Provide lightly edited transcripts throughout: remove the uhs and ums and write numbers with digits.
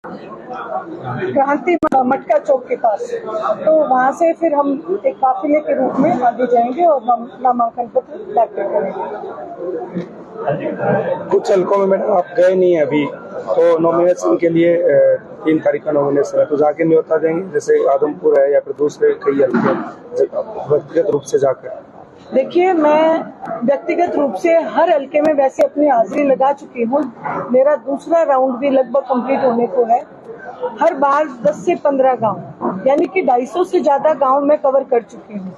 क्रांति मटका चौक के पास, तो वहाँ से फिर हम एक काफिले के रूप में आगे जाएंगे और हम नामांकन पत्र दाखिल करेंगे। कुछ हल्कों में मैडम आप गए नहीं है अभी, तो नॉमिनेशन के लिए 3 तारीख का नॉमिनेशन है, तो जाके न्योता देंगे जैसे आदमपुर है या फिर दूसरे कई हल्के व्यक्तिगत रूप से जाकर? देखिए, मैं व्यक्तिगत रूप से हर हल्के में वैसे अपनी हाजिरी लगा चुकी हूँ। मेरा दूसरा राउंड भी लगभग कंप्लीट होने को है। हर बार 10 से 15 गांव यानी कि 250 से ज्यादा गांव मैं कवर कर चुकी हूँ।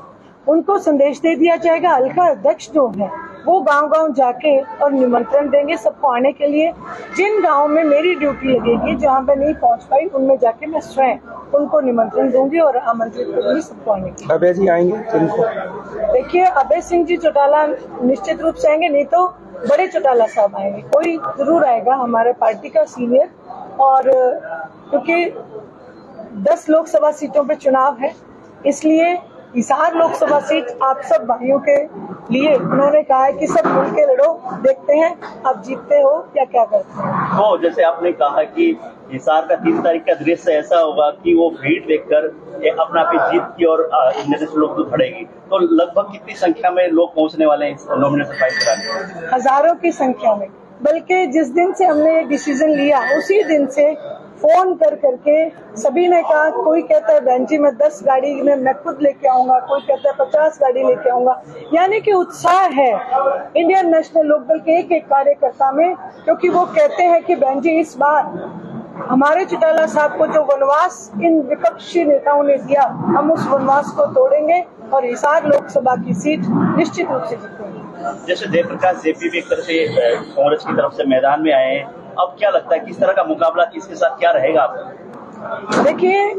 उनको संदेश दे दिया जाएगा। हल्का अध्यक्ष जो है वो गांव-गांव जाके और निमंत्रण देंगे सबको आने के लिए। जिन गांव में मेरी ड्यूटी लगेगी, जहां मैं नहीं पहुंच पाई, उनमें जाके मैं स्वयं उनको निमंत्रण दूंगी और आमंत्रित करूंगी सबको आने के लिए। अभय जी आएंगे जिनको? देखिए, अभय सिंह जी चौटाला निश्चित रूप से आएंगे, नहीं तो बड़े चौटाला साहब आएंगे। कोई जरूर आएगा हमारे पार्टी का सीनियर, और क्योंकि 10 लोकसभा सीटों पे चुनाव है, इसलिए हिसार लोकसभा सीट आप सब भाइयों के लिए उन्होंने कहा है कि सब मिलकर लड़ो, देखते हैं आप जीतते हो या क्या करते हैं। तो जैसे आपने कहा कि हिसार का 3 तारीख का दृश्य ऐसा होगा कि वो भीड़ देखकर अपना भी जीत की और नेशनल लोकदूत बढ़ेगी, तो लगभग कितनी संख्या में लोग पहुंचने वाले हैं इस नॉमिनेशन फाइल कराने? हजारों की संख्या में। बल्कि जिस दिन से हमने ये डिसीजन लिया उसी दिन से फोन कर करके सभी ने कहा, कोई कहता है बहन जी मैं 10 गाड़ी में मैं खुद लेके आऊंगा, कोई कहता है 50 गाड़ी लेके आऊंगा। यानी कि उत्साह है इंडियन नेशनल लोकदल के एक एक कार्यकर्ता में, क्योंकि वो कहते हैं कि बहन जी इस बार हमारे चौटाला साहब को जो वनवास इन विपक्षी नेताओं ने दिया, हम उस वनवास को तोड़ेंगे और हिसार लोकसभा की सीट निश्चित रूप से जीतेंगे। जैसे जयप्रकाश जेपी भी एक तरह से कांग्रेस की तरफ से मैदान में आए हैं, अब क्या लगता है किस तरह का मुकाबला किसके साथ क्या रहेगा आपका? देखिए,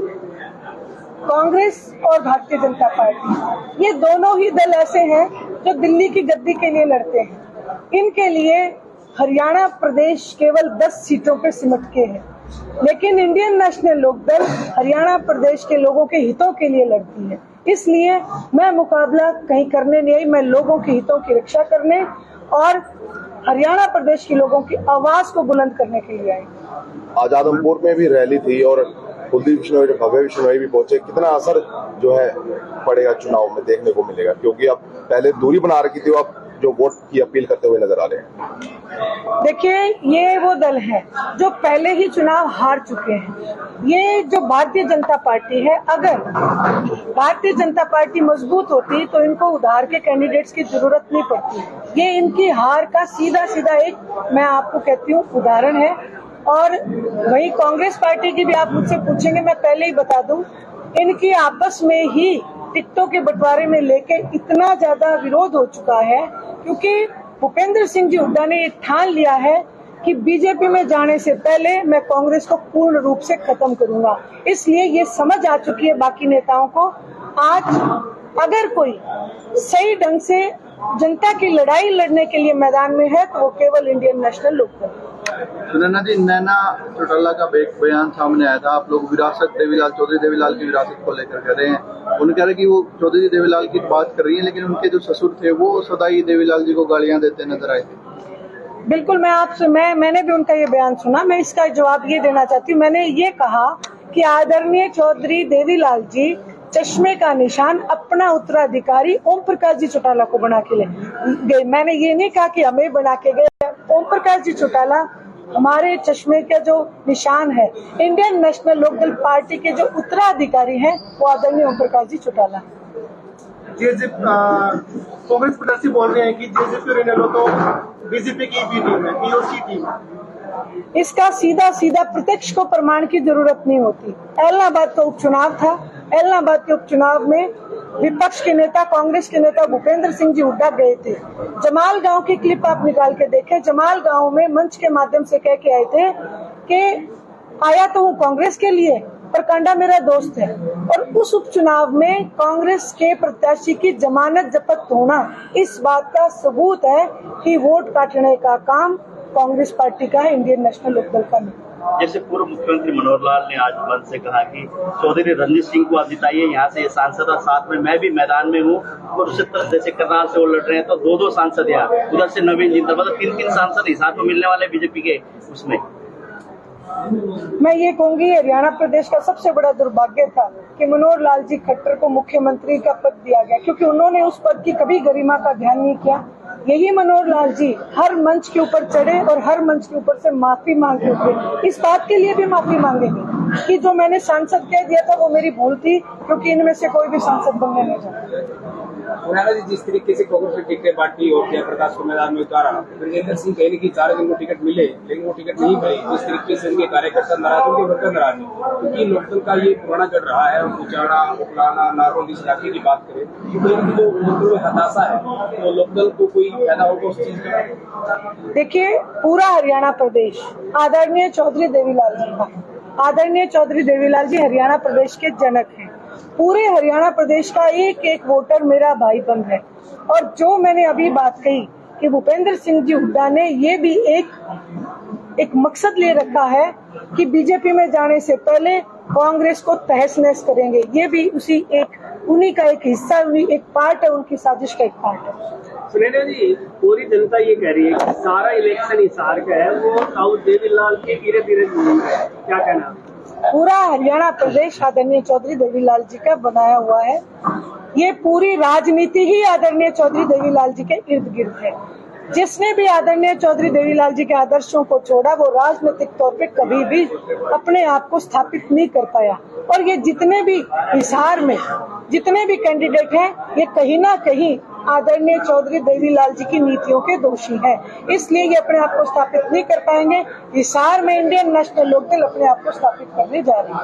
कांग्रेस और भारतीय जनता पार्टी ये दोनों ही दल ऐसे हैं जो दिल्ली की गद्दी के लिए लड़ते हैं। इनके लिए हरियाणा प्रदेश केवल 10 सीटों पे सिमट के है, लेकिन इंडियन नेशनल लोकदल हरियाणा प्रदेश के लोगों के हितों के लिए लड़ती है। इसलिए मैं मुकाबला कहीं करने नहीं आई, मैं लोगों के हितों की रक्षा करने और हरियाणा प्रदेश के लोगों की आवाज को बुलंद करने के लिए आई। आज आदमपुर में भी रैली थी और कुलदीप बिश्नोई, भव्य बिश्नोई भी पहुंचे। कितना असर जो है पड़ेगा चुनाव में देखने को मिलेगा, क्योंकि अब पहले दूरी बना रखी थी, अब जो वोट की अपील करते हुए नजर आ रहे हैं? देखिए, ये वो दल है जो पहले ही चुनाव हार चुके हैं। ये जो भारतीय जनता पार्टी है, अगर भारतीय जनता पार्टी मजबूत होती तो इनको उधार के कैंडिडेट्स की जरूरत नहीं पड़ती। ये इनकी हार का सीधा सीधा एक मैं आपको कहती हूँ उदाहरण है। और वही कांग्रेस पार्टी की भी आप मुझसे पूछेंगे, मैं पहले ही बता दूं, इनकी आपस में ही टिकटों के बंटवारे में लेके इतना ज्यादा विरोध हो चुका है, क्योंकि भूपेंद्र सिंह जी हुड्डा ने ये ठान लिया है कि बीजेपी में जाने से पहले मैं कांग्रेस को पूर्ण रूप से खत्म करूंगा। इसलिए ये समझ आ चुकी है बाकी नेताओं को। आज अगर कोई सही ढंग से जनता की लड़ाई लड़ने के लिए मैदान में है तो वो केवल इंडियन नेशनल लोकदल। सुनैना जी, नैना चौटाला का एक बयान सामने आया था, आप लोग विरासत देवीलाल, चौधरी देवीलाल की विरासत को लेकर कह रहे हैं। उन्होंने कह रहे कि वो चौधरी देवीलाल की बात कर रही है, लेकिन उनके जो ससुर थे वो सदाई देवीलाल जी को गालियां देते नजर आए थे। बिल्कुल, मैंने भी उनका ये बयान सुना। मैं इसका जवाब ये देना चाहती हूँ। मैंने ये कहा कि आदरणीय चौधरी देवीलाल जी चश्मे का निशान अपना उत्तराधिकारी ओम प्रकाश जी चौटाला को बना के ले गए। मैंने ये नहीं कहा कि हमें बना के गए। ओम प्रकाश जी चौटाला हमारे चश्मे का जो निशान है, इंडियन नेशनल लोकदल पार्टी के जो उत्तराधिकारी हैं वो आदरणीय ओम प्रकाश जी चौटाला। कांग्रेस प्रत्याशी बोल रहे हैं कि जेजेपी और इनेलो तो बीजेपी की भी टीम है, पीओसी टीम है। इसका सीधा सीधा प्रत्यक्ष को प्रमाण की जरूरत नहीं होती। एलनाबाद का उपचुनाव था। एलनाबाद के उपचुनाव में विपक्ष के नेता, कांग्रेस के नेता भूपेंद्र सिंह जी हुड्डा गए थे। जमाल गांव की क्लिप आप निकाल के देखें। जमाल गांव में मंच के माध्यम से कह के आए थे कि आया तो हूँ कांग्रेस के लिए, पर कांडा मेरा दोस्त है। और उस उपचुनाव में कांग्रेस के प्रत्याशी की जमानत जब्त होना इस बात का सबूत है कि वोट काटने का काम कांग्रेस पार्टी का है, इंडियन नेशनल लोकदल का नहीं। जैसे पूर्व मुख्यमंत्री मनोहर लाल ने आज मंच से कहा कि चौधरी रणजीत सिंह को आप जिताइए, यहाँ से सांसद और साथ में मैं भी मैदान में हूँ। कुरुक्षेत्र जैसे करनाल से वो लड़ रहे हैं तो 2-2 सांसद यहाँ, उधर से नवीन जिंदल, मतलब 3-3 सांसद हिसार में मिलने वाले बीजेपी के उसमें। मैं ये कहूंगी हरियाणा प्रदेश का सबसे बड़ा दुर्भाग्य था कि मनोहर लाल जी खट्टर को मुख्यमंत्री का पद दिया गया, क्योंकि उन्होंने उस पद की कभी गरिमा का ध्यान नहीं किया। यही मनोहर लाल जी हर मंच के ऊपर चढ़े और हर मंच के ऊपर से माफी मांगते थे। इस बात के लिए भी माफी मांगेंगे कि जो मैंने सांसद कह दिया था वो मेरी भूल थी, क्योंकि इनमें से कोई भी सांसद बनने नहीं चाहता। मुरादा जी, जिस तरीके से कांग्रेस ने टिकटें बांटी और जयप्रकाश को मैदान में उतारा, ब्रजेंद्र सिंह कहने की 4 दिन को टिकट मिले लेकिन वो टिकट नहीं मिली। जिस तरीके से उनके कार्यकर्ता नाराज, उनके वर्कर नाराज है, क्योंकि लोकदल का ये पुराना चल रहा है। उचाड़ा, उकलाना, नारों इस इलाके की बात करें तो इनको लोकदल में हताशा है, तो लोकदल को कोई फायदा होगा उस चीज का? देखिए, पूरा हरियाणा प्रदेश आदरणीय चौधरी देवीलाल जी का, आदरणीय चौधरी देवीलाल जी हरियाणा प्रदेश के जनक हैं। पूरे हरियाणा प्रदेश का एक एक वोटर मेरा भाई बंद है। और जो मैंने अभी बात कही कि भूपेंद्र सिंह जी हुड्डा ने ये भी एक मकसद ले रखा है कि बीजेपी में जाने से पहले कांग्रेस को तहस नहस करेंगे, ये भी उन्हीं का एक हिस्सा, एक पार्ट है, उनकी साजिश का एक पार्ट है। सुनैना जी, पूरी जनता ये कह रही है कि सारा इलेक्शन हिसार का है, वो साउथ देवीलाल की धीरे धीरे क्या कहना? पूरा हरियाणा प्रदेश आदरणीय चौधरी देवीलाल जी का बनाया हुआ है। ये पूरी राजनीति ही आदरणीय चौधरी देवीलाल जी के इर्द गिर्द है। जिसने भी आदरणीय चौधरी देवीलाल जी के आदर्शों को छोड़ा वो राजनीतिक तौर पे कभी भी अपने आप को स्थापित नहीं कर पाया। और ये जितने भी हिसार में जितने भी कैंडिडेट हैं, ये कहीं ना कहीं आदरणीय चौधरी देवीलाल जी की नीतियों के दोषी हैं, इसलिए ये अपने आप को स्थापित नहीं कर पाएंगे। हिसार में इंडियन नेशनल लोकदल अपने आप को स्थापित करने जा रही है।